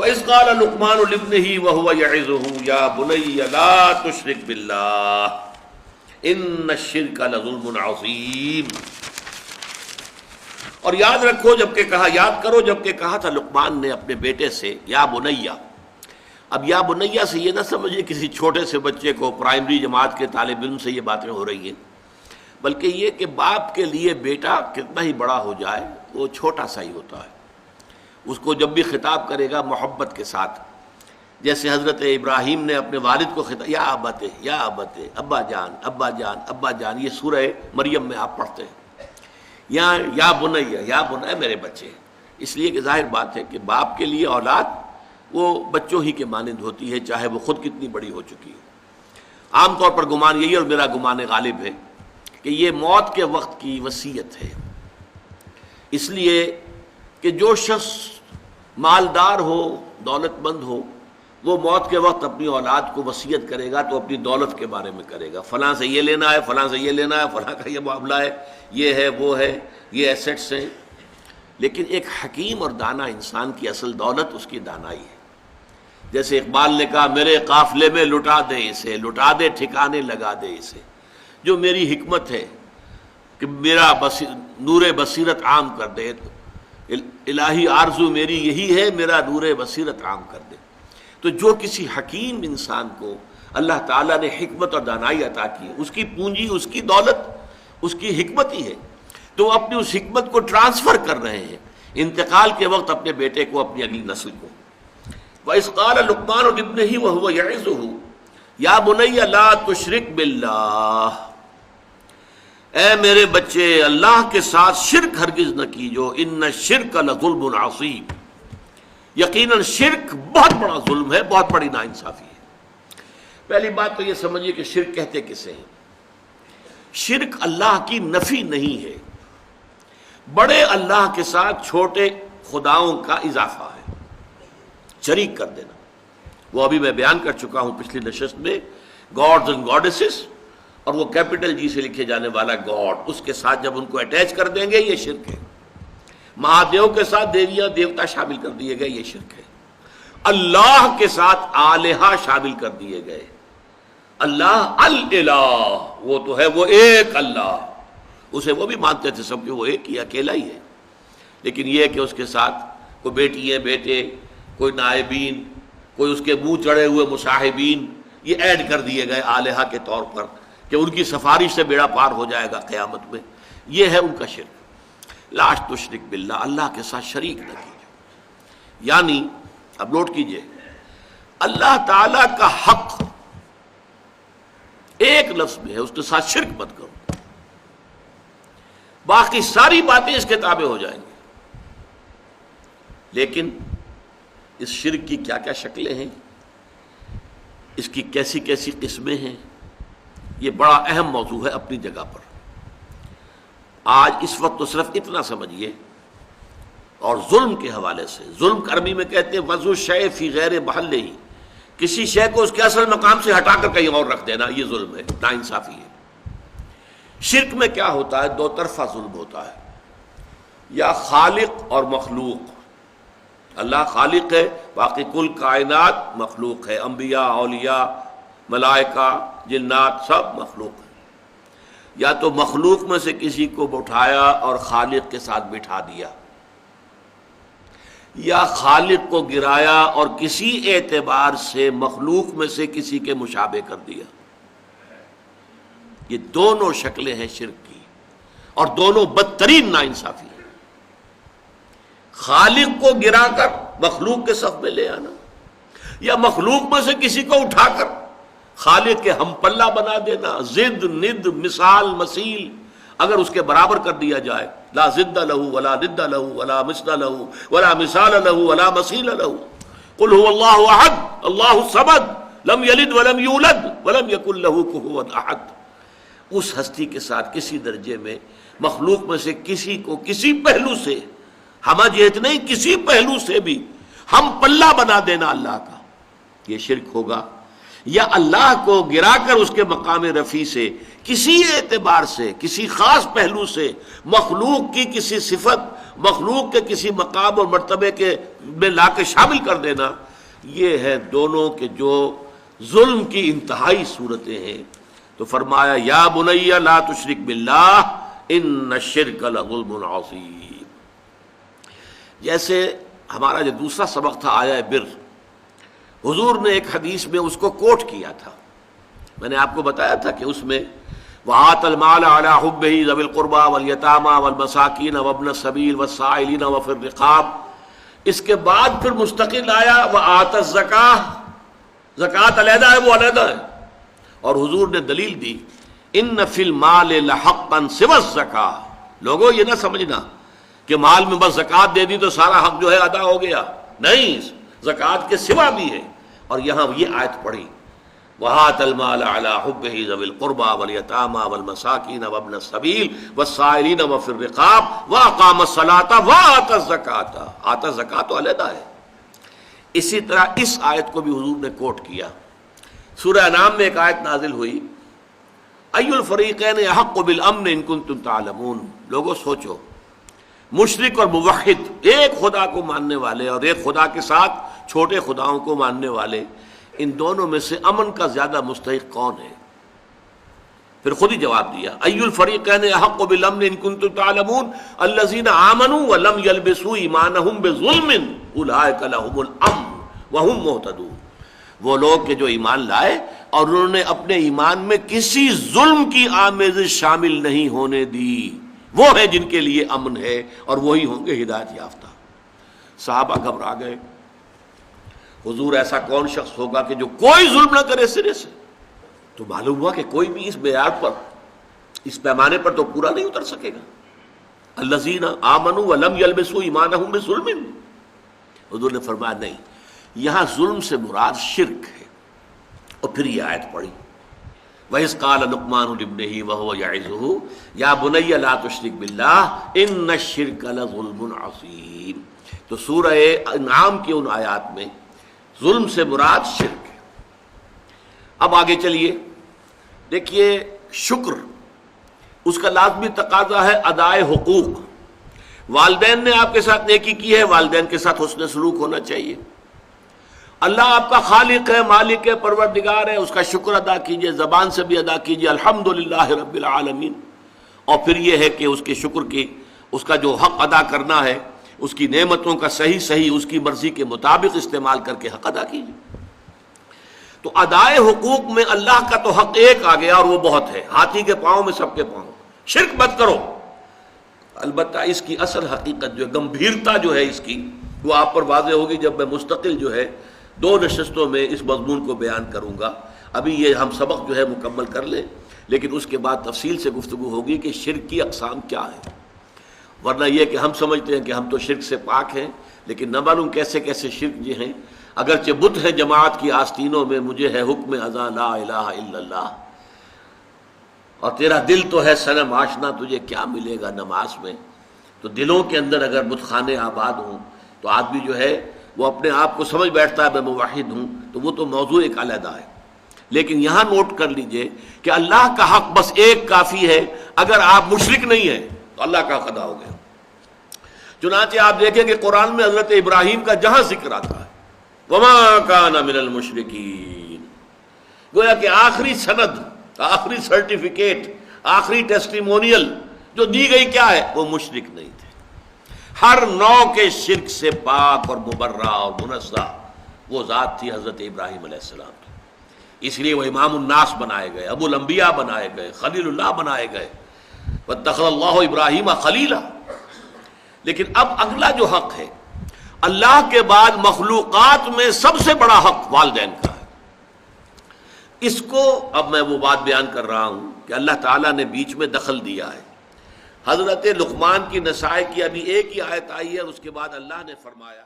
وَإِذْ قَالَ لُقْمَانُ لِابْنِهِ وَهُوَ يَعِظُهُ يَا بُنَيَّ لَا تُشْرِكْ بِاللَّهِ إِنَّ الشِّرْكَ لَظُلْمٌ عَظِيمٌ۔ اور یاد رکھو یاد کرو جبکہ کہا تھا لقمان نے اپنے بیٹے سے یا بنیا۔ اب یا بنیا سے یہ نہ سمجھے کسی چھوٹے سے بچے کو، پرائمری جماعت کے طالب علم سے یہ باتیں ہو رہی ہیں، بلکہ یہ کہ باپ کے لیے بیٹا کتنا ہی بڑا ہو جائے وہ چھوٹا سا ہی ہوتا ہے۔ اس کو جب بھی خطاب کرے گا محبت کے ساتھ، جیسے حضرت ابراہیم نے اپنے والد کو خطاب یا ابت یا ابت، ابا جان ابا جان ابا جان، یہ سورہ مریم میں آپ پڑھتے ہیں، یا بنیا میرے بچے۔ اس لیے کہ ظاہر بات ہے کہ باپ کے لیے اولاد وہ بچوں ہی کے مانند ہوتی ہے، چاہے وہ خود کتنی بڑی ہو چکی ہو۔ عام طور پر گمان یہی، اور میرا گمان غالب ہے کہ یہ موت کے وقت کی وصیت ہے، اس لیے کہ جو شخص مالدار ہو، دولت مند ہو، وہ موت کے وقت اپنی اولاد کو وصیت کرے گا تو اپنی دولت کے بارے میں کرے گا، فلاں سے یہ لینا ہے، فلاں سے یہ لینا ہے، فلاں کا یہ معاملہ ہے، یہ ہے وہ ہے، یہ ایسٹس ہیں۔ لیکن ایک حکیم اور دانا انسان کی اصل دولت اس کی دانائی ہے۔ جیسے اقبال نے کہا میرے قافلے میں لٹا دے اسے، لٹا دے ٹھکانے لگا دے اسے، جو میری حکمت ہے کہ میرا نور بصیرت عام کر دے، الہی آرزو میری یہی ہے میرا نور بصیرت عام کر دے۔ تو جو کسی حکیم انسان کو اللہ تعالیٰ نے حکمت اور دانائی عطا کی، اس کی پونجی، اس کی دولت، اس کی حکمت ہی ہے، تو وہ اپنی اس حکمت کو ٹرانسفر کر رہے ہیں انتقال کے وقت اپنے بیٹے کو، اپنی اگلی نسل کو۔ وَإِذْ قَالَ لُقْمَانُ لِابْنِهِ وَهُوَ يَعِظُهُ يَا بُنَيَّ لَا تُشْرِكْ بِاللَّهِ، اے میرے بچے اللہ کے ساتھ شرک ہرگز نہ کیجو، ان الشرک لظلم عظیم، یقیناً شرک بہت بڑا ظلم ہے، بہت بڑی ناانصافی ہے۔ پہلی بات تو یہ سمجھیے کہ شرک کہتے کسے ہیں؟ شرک اللہ کی نفی نہیں ہے، بڑے اللہ کے ساتھ چھوٹے خداؤں کا اضافہ ہے، شریک کر دینا۔ وہ ابھی میں بیان کر چکا ہوں پچھلی نشست میں، گاڈز اینڈ گاڈیسز، اور وہ کیپٹل جی سے لکھے جانے والا گاڈ، اس کے ساتھ جب ان کو اٹیچ کر دیں گے یہ شرک ہے۔ مہادیو کے ساتھ دیویاں دیوتا شامل کر دیے گئے، یہ شرک ہے۔ اللہ کے ساتھ آلہہ شامل کر دیے گئے، اللہ الالہ، وہ تو ہے وہ ایک اللہ، اسے وہ بھی مانتے تھے سب کہ وہ ایک ہی اکیلا ہی ہے، لیکن یہ کہ اس کے ساتھ کوئی بیٹی ہے، بیٹے، کوئی نائبین، کوئی اس کے منہ چڑھے ہوئے مصاحبین، یہ ایڈ کر دیے گئے آلہہ کے طور پر کہ ان کی سفارش سے بیڑا پار ہو جائے گا قیامت میں۔ یہ ہے ان کا شرک۔ لا تشرک باللہ، اللہ کے ساتھ شریک نہ کیجیے، یعنی اب نوٹ کیجئے، اللہ تعالی کا حق ایک لفظ میں ہے، اس کے ساتھ شرک مت کرو، باقی ساری باتیں اس کے تابع ہو جائیں گی۔ لیکن اس شرک کی کیا کیا شکلیں ہیں، اس کی کیسی کیسی قسمیں ہیں، یہ بڑا اہم موضوع ہے اپنی جگہ پر۔ آج اس وقت تو صرف اتنا سمجھیے، اور ظلم کے حوالے سے، ظلم عربی میں کہتے ہیں وضع الشیء فی غیر محلہ، کسی شے کو اس کے اصل مقام سے ہٹا کر کہیں اور رکھ دینا، یہ ظلم ہے، ناانصافی ہے۔ شرک میں کیا ہوتا ہے؟ دو طرفہ ظلم ہوتا ہے، یا خالق اور مخلوق، اللہ خالق ہے، باقی کل کائنات مخلوق ہے، انبیاء، اولیاء، ملائکہ، جنات، سب مخلوق ہیں۔ یا تو مخلوق میں سے کسی کو اٹھایا اور خالق کے ساتھ بٹھا دیا، یا خالق کو گرایا اور کسی اعتبار سے مخلوق میں سے کسی کے مشابہ کر دیا۔ یہ دونوں شکلیں ہیں شرک کی، اور دونوں بدترین ناانصافی ہیں۔ خالق کو گرا کر مخلوق کے صف میں لے آنا، یا مخلوق میں سے کسی کو اٹھا کر خالق کے ہم پلہ بنا دینا، ضد، ند، مثال، مثیل اگر اس کے برابر کر دیا جائے، لا ضد لہ ولا ند لہ ولا مثل لہ ولا مثال لہ ولا مثیل لہ، قل هو اللہ احد اللہ الصمد لم یلد ولم یولد ولم یکن لہ کفوا احد۔ اس ہستی کے ساتھ کسی درجے میں مخلوق میں سے کسی کو کسی پہلو سے، ہمہ جہت نہیں، کسی پہلو سے بھی ہم پلہ بنا دینا اللہ کا، یہ شرک ہوگا۔ یا اللہ کو گرا کر اس کے مقام رفیع سے کسی اعتبار سے، کسی خاص پہلو سے مخلوق کی کسی صفت، مخلوق کے کسی مقام اور مرتبے کے میں لا کے شامل کر دینا، یہ ہے دونوں کے جو ظلم کی انتہائی صورتیں ہیں۔ تو فرمایا یا بنی لا تشرک باللہ ان الشرک لظلم عظیم۔ جیسے ہمارا جو دوسرا سبق تھا آیا بر، حضور نے ایک حدیث میں اس کو کوٹ کیا تھا، میں نے آپ کو بتایا تھا کہ اس میں وَآتَ الْمَالَ عَلَىٰ حُبِّهِ ذَوِي الْقُرْبَىٰ وَالْيَتَامَىٰ وَالْمَسَاكِينَ وَابْنَ السَّبِيلِ وَالسَّائِلِينَ وَفِي الرِّقَابِ، اس کے بعد پھر مستقل آیا وَآتَ الزَّكَاةَ، زکوٰۃ علیحدہ ہے، وہ علیحدہ ہے، اور حضور نے دلیل دی ان فی المال لحقا سوى الزکاة۔ لوگوں یہ نہ سمجھنا کہ مال میں بس زکوٰۃ دے دی تو سارا حق جو ہے ادا ہو گیا، نہیں، زکوٰۃ کے سوا بھی ہے۔ اور یہاں یہ آیت پڑھی وَآتَ الْمَالَ عَلَىٰ حُبِّهِ ذَوِي الْقُرْبَىٰ وَالْيَتَامَىٰ وَالْمَسَاكِينَ وَابْنَ السَّبِيلِ وَالسَّائِلِينَ وَفِي الرِّقَابِ وَأَقَامَ الصَّلَاةَ وَآتَى الزَّكَاةَ۔ آتا زکوٰۃ تو علیحدہ ہے۔ اسی طرح اس آیت کو بھی حضور نے کوٹ کیا۔ سورہ انعام میں ایک آیت نازل ہوئی ای الفریقین احق بالامن ان کنتم تعلمون۔ لوگوں سوچو، مشرک اور موحد، ایک خدا کو ماننے والے اور ایک خدا کے ساتھ چھوٹے خداؤں کو ماننے والے، ان دونوں میں سے امن کا زیادہ مستحق کون ہے؟ پھر خود ہی جواب دیا ای الفریقین احق بالامن ان کنتم تعلمون الذین آمنوا ولم یلبسوا ایمانہم بظلم اولئک لہم الامن وہم مہتدون۔ وہ لوگ کہ جو ایمان لائے اور انہوں نے اپنے ایمان میں کسی ظلم کی آمیزش شامل نہیں ہونے دی، وہ ہے جن کے لیے امن ہے اور وہی ہوں گے ہدایت یافتہ۔ صحابہ گھبرا گئے، حضور ایسا کون شخص ہوگا کہ جو کوئی ظلم نہ کرے سرے سے؟ تو معلوم ہوا کہ کوئی بھی اس معیار پر، اس پیمانے پر تو پورا نہیں اتر سکے گا۔ الذین آمنوا ولم یلبسوا ایمانہم بظلم، حضور نے فرمایا نہیں، یہاں ظلم سے مراد شرک ہے۔ اور پھر یہ آیت پڑھی وَإِذْ قَالَ لُقْمَانُ لِابْنِهِ وَهُوَ يَعِظُهُ يَا بُنَيَّ لَا تُشْرِكْ بِاللَّهِ إِنَّ الشِّرْكَ لَظُلْمٌ عَظِيمٌ۔ تو سورہ انعام کی ان آیات میں ظلم سے مراد شرک ہے۔ اب آگے چلیے، دیکھیے شکر، اس کا لازمی تقاضا ہے ادائے حقوق۔ والدین نے آپ کے ساتھ نیکی کی ہے، والدین کے ساتھ حسن سلوک ہونا چاہیے۔ اللہ آپ کا خالق ہے، مالک ہے، پروردگار ہے، اس کا شکر ادا کیجئے، زبان سے بھی ادا کیجئے الحمدللہ رب العالمین۔ اور پھر یہ ہے کہ اس کے شکر کی، اس کا جو حق ادا کرنا ہے، اس کی نعمتوں کا صحیح اس کی مرضی کے مطابق استعمال کر کے حق ادا کیجئے۔ تو ادائے حقوق میں اللہ کا تو حق ایک آ گیا اور وہ بہت ہے، ہاتھی کے پاؤں میں سب کے پاؤں۔ شرک مت کرو، البتہ اس کی اصل حقیقت جو گمبھیرتا جو ہے اس کی، وہ آپ پر واضح ہوگی جب میں مستقل جو ہے 2 نشستوں میں اس مضمون کو بیان کروں گا۔ ابھی یہ ہم سبق جو ہے مکمل کر لیں، لیکن اس کے بعد تفصیل سے گفتگو ہوگی کہ شرک کی اقسام کیا ہے۔ ورنہ یہ کہ ہم سمجھتے ہیں کہ ہم تو شرک سے پاک ہیں، لیکن نہ معلوم کیسے کیسے شرک جو ہیں، اگرچہ بت ہیں جماعت کی آستینوں میں، مجھے ہے حکم اذا لا الہ الا اللہ، اور تیرا دل تو ہے صنم آشنا، تجھے کیا ملے گا نماز میں؟ تو دلوں کے اندر اگر بت خانے آباد ہوں تو آدمی جو ہے وہ اپنے آپ کو سمجھ بیٹھتا ہے میں موحد ہوں، تو وہ تو موضوع ایک علیحدہ ہے۔ لیکن یہاں نوٹ کر لیجئے کہ اللہ کا حق بس ایک کافی ہے، اگر آپ مشرک نہیں ہیں تو اللہ کا حق ادا ہو گیا۔ چنانچہ آپ دیکھیں کہ قرآن میں حضرت ابراہیم کا جہاں ذکر آتا ہے وَمَا كَانَ مِنَ الْمُشْرِكِينَ، گویا کہ آخری سند، آخری سرٹیفکیٹ، آخری ٹیسٹیمونیل جو دی گئی کیا ہے؟ وہ مشرک نہیں تھے، ہر نوع کے شرک سے پاک اور مبرہ اور منزہ وہ ذات تھی حضرت ابراہیم علیہ السلام کی۔ اس لیے وہ امام الناس بنائے گئے، ابو الانبیاء بنائے گئے، خلیل اللہ بنائے گئے، واتخذ اللہ ابراہیم خلیلا۔ لیکن اب اگلا جو حق ہے، اللہ کے بعد مخلوقات میں سب سے بڑا حق والدین کا ہے۔ اس کو اب میں وہ بات بیان کر رہا ہوں کہ اللہ تعالیٰ نے بیچ میں دخل دیا ہے۔ حضرت لقمان کی نصائح کی ابھی ایک ہی آیت آئی ہے، اور اس کے بعد اللہ نے فرمایا